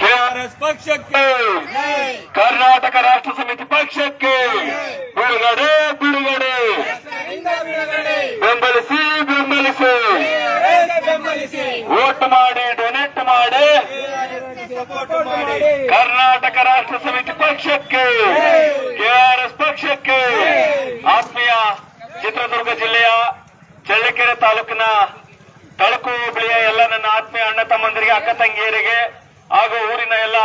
KRS ಪಕ್ಷಕ್ಕೆ, ಕರ್ನಾಟಕ ರಾಷ್ಟ್ರ ಸಮಿತಿ ಪಕ್ಷಕ್ಕೆ ಬಿಡುಗಡೆ ಬಿಡುಗಡೆ. ಬೆಂಬಲಿಸಿ ಬೆಂಬಲಿಸಿ, ವೋಟ್ ಮಾಡಿ, ಡೊನೇಟ್ ಮಾಡಿ. ಕರ್ನಾಟಕ ರಾಷ್ಟ್ರ ಸಮಿತಿ ಪಕ್ಷಕ್ಕೆ, ಕೆಆರ್ಎಸ್ ಪಕ್ಷಕ್ಕೆ. ಆತ್ಮೀಯ ಚಿತ್ರದುರ್ಗ ಜಿಲ್ಲೆಯ ಚಳ್ಳಕೆರೆ ತಾಲೂಕಿನ ತಳಕು ಹೋಬಳಿಯ ಎಲ್ಲ ನನ್ನ ಆತ್ಮೀಯ ಅಣ್ಣ ತಮ್ಮಂದಿರಿಗೆ, ಅಕ್ಕ ತಂಗಿಯರಿಗೆ ಹಾಗೂ ಊರಿನ ಎಲ್ಲ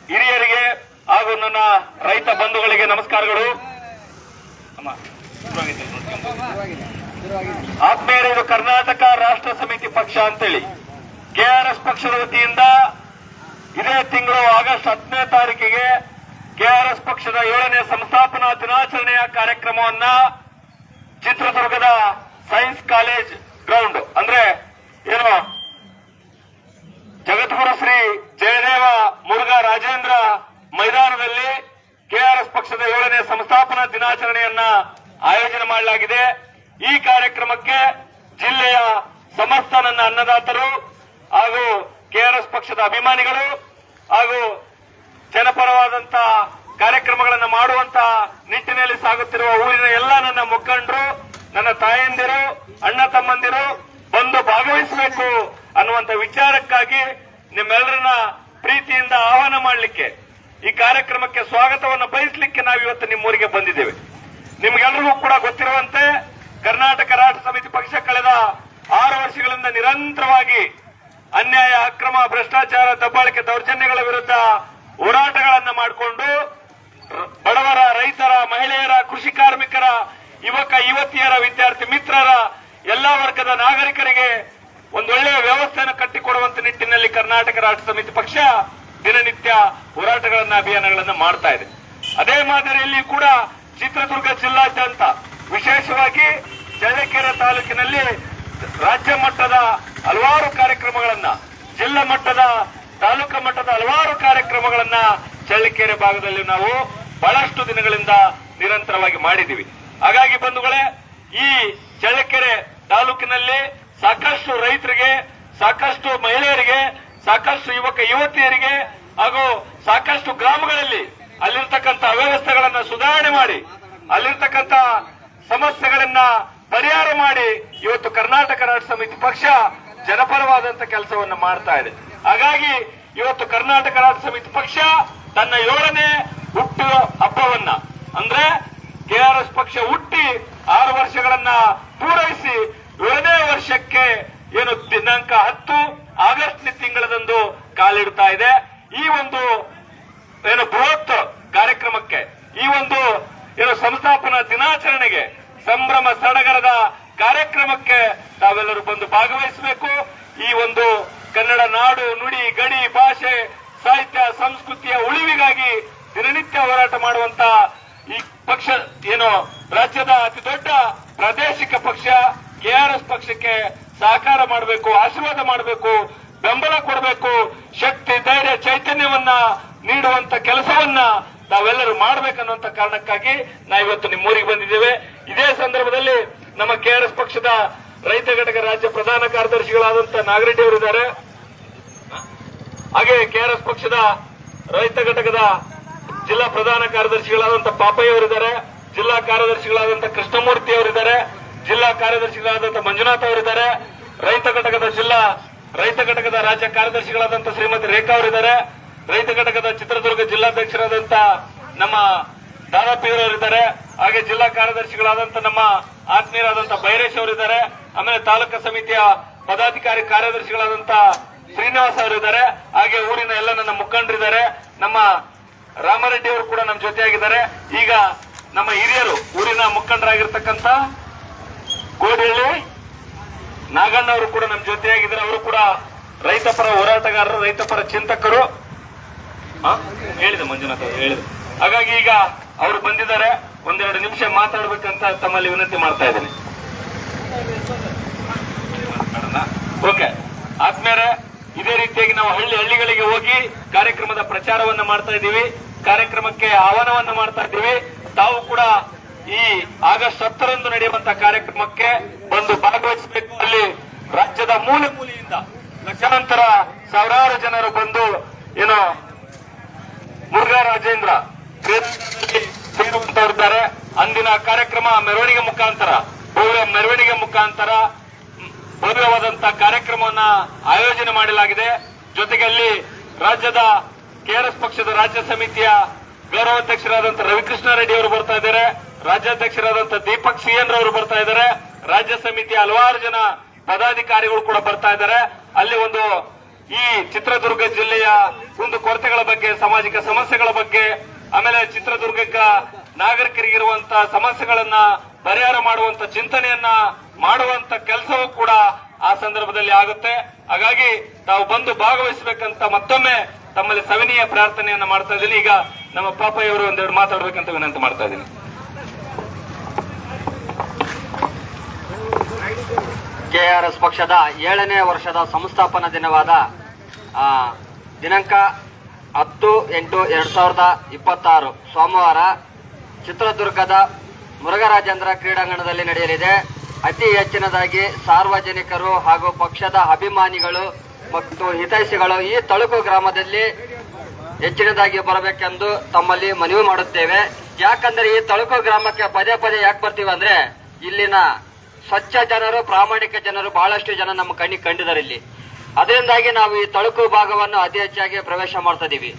ಹಿರಿಯರಿಗೆ ಹಾಗೂ ನನ್ನ ರೈತ ಬಂಧುಗಳಿಗೆ ನಮಸ್ಕಾರಗಳು. ಆತ್ಮೀಯರೇ, ಇದು ಕರ್ನಾಟಕ ರಾಷ್ಟ್ರ ಸಮಿತಿ ಪಕ್ಷ ಅಂತೇಳಿ ಕೆಆರ್ಎಸ್ ಪಕ್ಷದ ವತಿಯಿಂದ ಇದೇ ತಿಂಗಳು ಆಗಸ್ಟ್ 10ನೇ ತಾರೀಕಿಗೆ ಕೆಆರ್ಎಸ್ ಪಕ್ಷದ 7ನೇ ಸಂಸ್ಥಾಪನಾ ದಿನಾಚರಣೆಯ ಕಾರ್ಯಕ್ರಮವನ್ನ ಚಿತ್ರದುರ್ಗದ ಸೈನ್ಸ್ ಕಾಲೇಜ್ ಗ್ರೌಂಡ್ ಅಂದ್ರೆ ಏನು ಜಗದ್ಗುರು ಶ್ರೀ ಜಯದೇವ ಮುರುಘಾ ರಾಜೇಂದ್ರ ಮೈದಾನದಲ್ಲಿ ಕೆಆರ್ಎಸ್ ಪಕ್ಷದ 7ನೇ ಸಂಸ್ಥಾಪನಾ ದಿನಾಚರಣೆಯನ್ನ ಆಯೋಜನೆ ಮಾಡಲಾಗಿದೆ. ಈ ಕಾರ್ಯಕ್ರಮಕ್ಕೆ ಜಿಲ್ಲೆಯ ಸಮಸ್ತ ನನ್ನ ಅನ್ನದಾತರು ಹಾಗೂ ಕೆಆರ್ಎಸ್ ಪಕ್ಷದ ಅಭಿಮಾನಿಗಳು ಹಾಗೂ ಜನಪರವಾದಂತ ಕಾರ್ಯಕ್ರಮಗಳನ್ನು ಮಾಡುವಂತ ನಿಟ್ಟಿನಲ್ಲಿ ಸಾಗುತ್ತಿರುವ ಊರಿನ ಎಲ್ಲ ನನ್ನ ಮುಖಂಡರು, ನನ್ನ ತಾಯಂದಿರು, ಅಣ್ಣ ತಮ್ಮಂದಿರು ಬಂದು ಭಾಗವಹಿಸಬೇಕು ಅನ್ನುವಂತ ವಿಚಾರಕ್ಕಾಗಿ ನಿಮ್ಮೆಲ್ಲರನ್ನ ಪ್ರೀತಿಯಿಂದ ಆಹ್ವಾನ ಮಾಡಲಿಕ್ಕೆ, ಈ ಕಾರ್ಯಕ್ರಮಕ್ಕೆ ಸ್ವಾಗತವನ್ನು ಬಯಸಲಿಕ್ಕೆ ನಾವಿವತ್ತು ನಿಮ್ಮೂರಿಗೆ ಬಂದಿದ್ದೇವೆ. ನಿಮ್ಗೆಲ್ಲರಿಗೂ ಕೂಡ ಗೊತ್ತಿರುವಂತೆ ಕರ್ನಾಟಕ ರಾಷ್ಟ್ರ ಸಮಿತಿ ಪಕ್ಷ ಕಳೆದ 6 ವರ್ಷಗಳಿಂದ ನಿರಂತರವಾಗಿ ಅನ್ಯಾಯ, ಅಕ್ರಮ, ಭ್ರಷ್ಟಾಚಾರ, ದಬ್ಬಾಳಿಕೆ, ದೌರ್ಜನ್ಯಗಳ ವಿರುದ್ಧ ಹೋರಾಟಗಳನ್ನು ಮಾಡಿಕೊಂಡು ಬಡವರ, ರೈತರ, ಮಹಿಳೆಯರ, ಕೃಷಿ ಕಾರ್ಮಿಕರ, ಯುವಕ ಯುವತಿಯರ, ವಿದ್ಯಾರ್ಥಿ ಮಿತ್ರರ ಎಲ್ಲಾ ವರ್ಗದ ನಾಗರಿಕರಿಗೆ ಒಂದೊಳ್ಳೆಯ ವ್ಯವಸ್ಥೆಯನ್ನು ಕಟ್ಟಿಕೊಡುವಂತ ನಿಟ್ಟಿನಲ್ಲಿ ಕರ್ನಾಟಕ ರಾಷ್ಟ್ರ ಸಮಿತಿ ಪಕ್ಷ ದಿನನಿತ್ಯ ಹೋರಾಟಗಳನ್ನ, ಅಭಿಯಾನಗಳನ್ನು ಮಾಡ್ತಾ ಇದೆ. ಅದೇ ಮಾದರಿಯಲ್ಲಿ ಕೂಡ ಚಿತ್ರದುರ್ಗ ಜಿಲ್ಲಾದ್ಯಂತ, ವಿಶೇಷವಾಗಿ ಚಳ್ಳಕೆರೆ ತಾಲೂಕಿನಲ್ಲಿ ರಾಜ್ಯ ಮಟ್ಟದ ಹಲವಾರು ಕಾರ್ಯಕ್ರಮಗಳನ್ನ, ಜಿಲ್ಲಾ ಮಟ್ಟದ, ತಾಲೂಕು ಮಟ್ಟದ ಹಲವಾರು ಕಾರ್ಯಕ್ರಮಗಳನ್ನ ಚಳ್ಳಕೆರೆ ಭಾಗದಲ್ಲಿ ನಾವು ಬಹಳಷ್ಟು ದಿನಗಳಿಂದ ನಿರಂತರವಾಗಿ ಮಾಡಿದ್ದೀವಿ. ಹಾಗಾಗಿ ಬಂಧುಗಳೇ, ಈ ಚಳ್ಳಕೆರೆ ತಾಲೂಕಿನಲ್ಲಿ ಸಾಕಷ್ಟು ರೈತರಿಗೆ, ಸಾಕಷ್ಟು ಮಹಿಳೆಯರಿಗೆ, ಸಾಕಷ್ಟು ಯುವಕ ಯುವತಿಯರಿಗೆ ಹಾಗೂ ಸಾಕಷ್ಟು ಗ್ರಾಮಗಳಲ್ಲಿ ಅಲ್ಲಿರ್ತಕ್ಕಂಥ ಅವ್ಯವಸ್ಥೆಗಳನ್ನ ಸುಧಾರಣೆ ಮಾಡಿ, ಅಲ್ಲಿರ್ತಕ್ಕಂಥ ಸಮಸ್ಯೆಗಳನ್ನ ಪರಿಹಾರ ಮಾಡಿ ಇವತ್ತು ಕರ್ನಾಟಕ ರಾಷ್ಟ್ರ ಸಮಿತಿ ಪಕ್ಷ ಜನಪರವಾದಂತ ಕೆಲಸವನ್ನು ಮಾಡ್ತಾ ಇದೆ. ಹಾಗಾಗಿ ಇವತ್ತು ಕರ್ನಾಟಕ ರಾಷ್ಟ್ರ ಸಮಿತಿ ಪಕ್ಷ ತನ್ನ 7ನೇ ಹುಟ್ಟು ಹಬ್ಬವನ್ನ, ಅಂದ್ರೆ ಕೆಆರ್ಎಸ್ ಪಕ್ಷ ಹುಟ್ಟಿ 6 ವರ್ಷಗಳನ್ನ ಪೂರೈಸಿ 7ನೇ ವರ್ಷಕ್ಕೆ ಏನು ದಿನಾಂಕ 10 ಆಗಸ್ಟ್ ತಿಂಗಳದಂದು ಕಾಲಿಡ್ತಾ ಇದೆ. ಈ ಒಂದು ಏನು ಬೃಹತ್ ಕಾರ್ಯಕ್ರಮಕ್ಕೆ, ಈ ಒಂದು ಏನು ಸಂಸ್ಥಾಪನಾ ದಿನಾಚರಣೆಗೆ, ಸಂಭ್ರಮ ಸಡಗರದ ಕಾರ್ಯಕ್ರಮಕ್ಕೆ ತಾವೆಲ್ಲರೂ ಬಂದು ಭಾಗವಹಿಸಬೇಕು. ಈ ಒಂದು ಕನ್ನಡ ನಾಡು, ನುಡಿ, ಗಡಿ, ಭಾಷೆ, ಸಾಹಿತ್ಯ, ಸಂಸ್ಕೃತಿಯ ಉಳಿವಿಗಾಗಿ ದಿನನಿತ್ಯ ಹೋರಾಟ ಮಾಡುವಂತ ಈ ಪಕ್ಷ ಏನು ರಾಜ್ಯದ ಅತಿ ದೊಡ್ಡ ಪ್ರಾದೇಶಿಕ ಪಕ್ಷ ಕೆಆರ್ಎಸ್ ಪಕ್ಷಕ್ಕೆ ಸಹಕಾರ ಮಾಡಬೇಕು, ಆಶೀರ್ವಾದ ಮಾಡಬೇಕು, ಬೆಂಬಲ ಕೊಡಬೇಕು, ಶಕ್ತಿ, ಧೈರ್ಯ, ಚೈತನ್ಯವನ್ನ ನೀಡುವಂತ ಕೆಲಸವನ್ನ ತಾವೆಲ್ಲರೂ ಮಾಡಬೇಕನ್ನುವಂತ ಕಾರಣಕ್ಕಾಗಿ ನಾವಿವತ್ತು ನಿಮ್ಮೂರಿಗೆ ಬಂದಿದ್ದೇವೆ. ಇದೇ ಸಂದರ್ಭದಲ್ಲಿ ನಮ್ಮ ಕೆಆರ್ಎಸ್ ಪಕ್ಷದ ರೈತ ಘಟಕ ರಾಜ್ಯ ಪ್ರಧಾನ ಕಾರ್ಯದರ್ಶಿಗಳಾದಂತಹ ನಾಗರೆಡ್ಡಿ ಅವರಿದ್ದಾರೆ. ಹಾಗೆ ಕೆಆರ್ಎಸ್ ಪಕ್ಷದ ರೈತ ಘಟಕದ ಜಿಲ್ಲಾ ಪ್ರಧಾನ ಕಾರ್ಯದರ್ಶಿಗಳಾದಂತಹ ಪಾಪಯ್ಯ ಅವರಿದ್ದಾರೆ, ಜಿಲ್ಲಾ ಕಾರ್ಯದರ್ಶಿಗಳಾದಂತಹ ಕೃಷ್ಣಮೂರ್ತಿ ಅವರಿದ್ದಾರೆ, ಜಿಲ್ಲಾ ಕಾರ್ಯದರ್ಶಿಗಳಾದಂತಹ ಮಂಜುನಾಥ್ ಅವರಿದ್ದಾರೆ, ರೈತ ಘಟಕದ ರಾಜ್ಯ ಕಾರ್ಯದರ್ಶಿಗಳಾದಂತಹ ಶ್ರೀಮತಿ ರೇಖಾ ಅವರಿದ್ದಾರೆ, ರೈತ ಘಟಕದ ಚಿತ್ರದುರ್ಗ ಜಿಲ್ಲಾಧ್ಯಕ್ಷರಾದಂತಹ ನಮ್ಮ ದಾದಾಪೀರವರಿದ್ದಾರೆ, ಹಾಗೆ ಜಿಲ್ಲಾ ಕಾರ್ಯದರ್ಶಿಗಳಾದಂತಹ ನಮ್ಮ ಆತ್ಮೀಯರಾದಂತಹ ಬೈರೇಶ್ ಅವರಿದ್ದಾರೆ, ಆಮೇಲೆ ತಾಲೂಕು ಸಮಿತಿಯ ಪದಾಧಿಕಾರಿ ಕಾರ್ಯದರ್ಶಿಗಳಾದಂತಹ ಶ್ರೀನಿವಾಸ್ ಅವರಿದ್ದಾರೆ, ಹಾಗೆ ಊರಿನ ಎಲ್ಲ ನನ್ನ ಮುಖಂಡರಿದ್ದಾರೆ, ನಮ್ಮ ರಾಮರೆಡ್ಡಿ ಅವರು ಕೂಡ ನಮ್ಮ ಜೊತೆಯಾಗಿದ್ದಾರೆ. ಈಗ ನಮ್ಮ ಹಿರಿಯರು, ಊರಿನ ಮುಖಂಡರಾಗಿರ್ತಕ್ಕಂಥ ಗೋಡಹಳ್ಳಿ ನಾಗಣ್ಣ ಅವರು ಕೂಡ ನಮ್ಮ ಜೊತೆಯಾಗಿದ್ದಾರೆ. ಅವರು ಕೂಡ ರೈತಪರ ಹೋರಾಟಗಾರರು, ರೈತಪರ ಚಿಂತಕರು. ಹೇಳಿದೆ ಮಂಜುನಾಥ್ ಅವರು ಹೇಳಿದೆ. ಹಾಗಾಗಿ ಈಗ ಅವರು ಬಂದಿದ್ದಾರೆ, 1-2 ನಿಮಿಷ ಮಾತಾಡಬೇಕಂತ ತಮ್ಮಲ್ಲಿ ವಿನಂತಿ ಮಾಡ್ತಾ ಇದ್ದೇನೆ. ಓಕೆ ಆದ್ಮೇಲೆ ಇದೇ ರೀತಿಯಾಗಿ ನಾವು ಹಳ್ಳಿಗಳಿಗೆ ಹೋಗಿ ಕಾರ್ಯಕ್ರಮದ ಪ್ರಚಾರವನ್ನ ಮಾಡ್ತಾ ಇದ್ದೀವಿ, ಕಾರ್ಯಕ್ರಮಕ್ಕೆ ಆಹ್ವಾನವನ್ನ ಮಾಡ್ತಾ ಇದ್ದೀವಿ. ತಾವು ಕೂಡ ಈ ಆಗಸ್ಟ್ 10ರಂದು ನಡೆಯುವಂತಹ ಕಾರ್ಯಕ್ರಮಕ್ಕೆ ಬಂದು ಭಾಗವಹಿಸಬೇಕು. ಅಲ್ಲಿ ರಾಜ್ಯದ ಮೂಲೆ ಮೂಲೆಯಿಂದ ಲಕ್ಷಾಂತರ ಸಾವಿರಾರು ಜನರು ಬಂದು ಏನು ಮುರುಘಾ ರಾಜೇಂದ್ರ ಸೇರುವಂತವರಿದ್ದಾರೆ. ಅಂದಿನ ಕಾರ್ಯಕ್ರಮ ಮೆರವಣಿಗೆ ಮುಖಾಂತರ ಭವ್ಯವಾದಂತಹ ಕಾರ್ಯಕ್ರಮವನ್ನ ಆಯೋಜನೆ ಮಾಡಲಾಗಿದೆ. ಜೊತೆಗೆ ಅಲ್ಲಿ ರಾಜ್ಯದ ಕೆಆರ್ಎಸ್ ಪಕ್ಷದ ರಾಜ್ಯ ಸಮಿತಿಯ ಗೌರವಾಧ್ಯಕ್ಷರಾದಂತಹ ರವಿಕೃಷ್ಣ ರೆಡ್ಡಿ ಅವರು ಬರ್ತಾ ಇದ್ದಾರೆ. ರಾಜ್ಯಾಧ್ಯಕ್ಷರಾದಂತಹ ದೀಪಕ್ ಸಿಎನ್ ರವರು ಬರ್ತಾ ಇದ್ದಾರೆ. ರಾಜ್ಯ ಸಮಿತಿಯ ಹಲವಾರು ಜನ ಪದಾಧಿಕಾರಿಗಳು ಕೂಡ ಬರ್ತಾ ಇದ್ದಾರೆ. ಅಲ್ಲಿ ಒಂದು ಈ ಚಿತ್ರದುರ್ಗ ಜಿಲ್ಲೆಯ ಒಂದು ಕೊರತೆಗಳ ಬಗ್ಗೆ, ಸಾಮಾಜಿಕ ಸಮಸ್ಯೆಗಳ ಬಗ್ಗೆ, ಆಮೇಲೆ ಚಿತ್ರದುರ್ಗಕ್ಕ ನಾಗರಿಕರಿಗಿರುವಂತಹ ಸಮಸ್ಯೆಗಳನ್ನ ಪರಿಹಾರ ಮಾಡುವಂತ ಚಿಂತನೆಯನ್ನ ಮಾಡುವಂತ ಕೆಲಸವೂ ಕೂಡ ಆ ಸಂದರ್ಭದಲ್ಲಿ ಆಗುತ್ತೆ. ಹಾಗಾಗಿ ತಾವು ಬಂದು ಭಾಗವಹಿಸಬೇಕಂತ ಮತ್ತೊಮ್ಮೆ ತಮ್ಮಲ್ಲಿ ಸವಿನೀಯ ಪ್ರಾರ್ಥನೆಯನ್ನ ಮಾಡ್ತಾ ಇದ್ದೀನಿ. ಈಗ ನಮ್ಮ ಪಾಪಯ್ಯವರು ಒಂದೆರಡು ಮಾತಾಡಬೇಕಂತ ವಿನಂತಿ ಮಾಡ್ತಾ ಇದ್ದೀನಿ. ಕೆಆರ್ಎಸ್ ಪಕ್ಷದ 7ನೇ ವರ್ಷದ ಸಂಸ್ಥಾಪನಾ ದಿನವಾದ ದಿನಾಂಕ 10/8/2026 ಸೋಮವಾರ ಚಿತ್ರದುರ್ಗದ ಮುರುಘರಾಜೇಂದ್ರ ಕ್ರೀಡಾಂಗಣದಲ್ಲಿ ನಡೆಯಲಿದೆ. ಅತಿ ಹೆಚ್ಚಿನದಾಗಿ ಸಾರ್ವಜನಿಕರು ಹಾಗೂ ಪಕ್ಷದ ಅಭಿಮಾನಿಗಳು ಮತ್ತು ಹಿತೈಷಿಗಳು ಈ ತಳುಕು ಗ್ರಾಮದಲ್ಲಿ ಹೆಚ್ಚಿನದಾಗಿ ಬರಬೇಕೆಂದು ತಮ್ಮಲ್ಲಿ ಮನವಿ ಮಾಡುತ್ತೇವೆ. ಯಾಕಂದ್ರೆ ಈ ತಳುಕು ಗ್ರಾಮಕ್ಕೆ ಪದೇ ಪದೇ ಯಾಕೆ ಬರ್ತೀವಿ ಅಂದ್ರೆ ಇಲ್ಲಿನ ಸ್ವಚ್ಛ ಜನರು, ಪ್ರಾಮಾಣಿಕ ಜನರು ಬಹಳಷ್ಟು ಜನ ನಮ್ಮ ಕಣ್ಣಿಗೆ ಕಂಡಿದ್ದಾರೆ ಇಲ್ಲಿ. ಅದರಿಂದಾಗಿ ನಾವು ಈ ತಳುಕು ಭಾಗವನ್ನು ಅತಿ ಹೆಚ್ಚಾಗಿ ಪ್ರವೇಶ ಮಾಡ್ತಾ ಇದೀವಿ.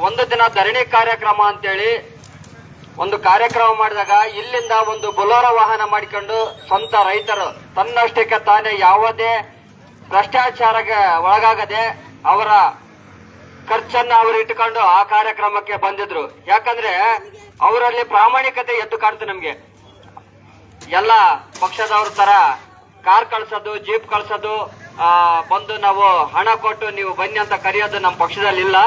ಒಂದು ದಿನ ಧರಣಿ ಕಾರ್ಯಕ್ರಮ ಅಂತೇಳಿ ಒಂದು ಕಾರ್ಯಕ್ರಮ ಮಾಡಿದಾಗ ಇಲ್ಲಿಂದ ಒಂದು ಬೊಲೋರೋ ವಾಹನ ಮಾಡಿಕೊಂಡು ಸ್ವಂತ ರೈತರು ತನ್ನಷ್ಟಕ್ಕೆ ತಾನೇ ಯಾವುದೇ ಭ್ರಷ್ಟಾಚಾರಕ್ಕೆ ಒಳಗಾಗದೆ ಅವರ ಖರ್ಚನ್ನ ಅವರು ಇಟ್ಟುಕೊಂಡು ಆ ಕಾರ್ಯಕ್ರಮಕ್ಕೆ ಬಂದಿದ್ರು. ಯಾಕಂದ್ರೆ ಅವರಲ್ಲಿ ಪ್ರಾಮಾಣಿಕತೆ ಎದ್ದು ಕಾಣ್ತು. ನಮ್ಗೆ ಎಲ್ಲ ಪಕ್ಷದವ್ರ ತರ ಕಾರ್ ಕಳ್ಸೋದು, ಜೀಪ್ ಕಳ್ಸೋದು, ಬಂದು ನಾವು ಹಣ ಕೊಟ್ಟು ನೀವು ಬನ್ನಿ ಅಂತ ಕರೆಯೋದು ನಮ್ಮ ಪಕ್ಷದಲ್ಲಿ ಇಲ್ಲ.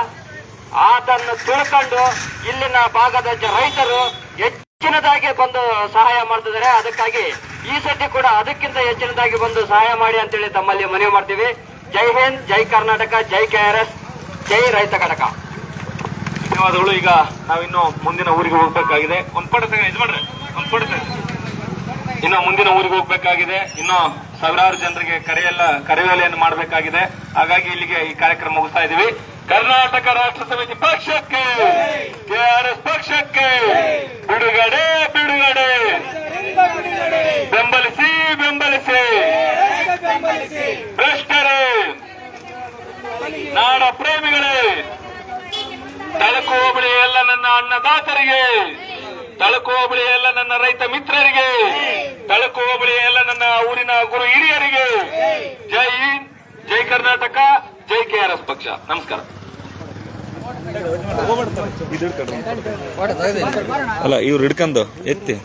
ಅದನ್ನು ತಿಳ್ಕೊಂಡು ಇಲ್ಲಿನ ಭಾಗದ ರೈತರು ಹೆಚ್ಚಿನದಾಗಿ ಬಂದು ಸಹಾಯ ಮಾಡ್ತಿದ್ದಾರೆ. ಅದಕ್ಕಾಗಿ ಈ ಸತಿ ಕೂಡ ಅದಕ್ಕಿಂತ ಹೆಚ್ಚಿನದಾಗಿ ಬಂದು ಸಹಾಯ ಮಾಡಿ ಅಂತೇಳಿ ತಮ್ಮಲ್ಲಿ ಮನವಿ ಮಾಡ್ತೀವಿ. ಜೈ ಹಿಂದ್, ಜೈ ಕರ್ನಾಟಕ, ಜೈ ಕೆಆರ್ಎಸ್, ಜೈ ರೈತ ಘಟಕ. ಧನ್ಯವಾದಗಳು. ಈಗ ನಾವಿನ್ನು ಮುಂದಿನ ಊರಿಗೆ ಹೋಗ್ಬೇಕಾಗಿದೆ. ಇನ್ನು ಮುಂದಿನ ಊರಿಗೆ ಹೋಗ್ಬೇಕಾಗಿದೆ. ಇನ್ನು ಸಾವಿರಾರು ಜನರಿಗೆ ಕರೆಯೋಲೆಯನ್ನು ಮಾಡಬೇಕಾಗಿದೆ. ಹಾಗಾಗಿ ಇಲ್ಲಿಗೆ ಈ ಕಾರ್ಯಕ್ರಮ ಮುಗಿಸ್ತಾ ಇದೀವಿ. ಕರ್ನಾಟಕ ರಾಷ್ಟ್ರ ಸಮಿತಿ ಪಕ್ಷಕ್ಕೆ, ಕೆಆರ್ಎಸ್ ಪಕ್ಷಕ್ಕೆ ಬಿಡುಗಡೆ ಬಿಡುಗಡೆ, ಬೆಂಬಲಿಸಿ ಬೆಂಬಲಿಸಿ, ಭ್ರಷ್ಟರೇ, ನಾಡ ಪ್ರೇಮಿಗಳೇ, ತಳಕು ಹೋಬಳಿ ಎಲ್ಲ ನನ್ನ ಅನ್ನದಾತರಿಗೆ, ತಳಕು ಹೋಬಳಿ ಎಲ್ಲ ನನ್ನ ರೈತ ಮಿತ್ರರಿಗೆ, ತಳಕು ಹೋಬಳಿ ಎಲ್ಲ ನನ್ನ ಊರಿನ ಗುರು ಹಿರಿಯರಿಗೆ ಜೈ ಹಿಂದ್, ಜೈ ಕರ್ನಾಟಕ, ಜೈ ಕೆಆರ್ಎಸ್ ಪಕ್ಷ. ನಮಸ್ಕಾರ. ಅಲ್ಲ ಇವ್ರು ಹಿಡ್ಕೊಂಡು ಎತ್ತಿ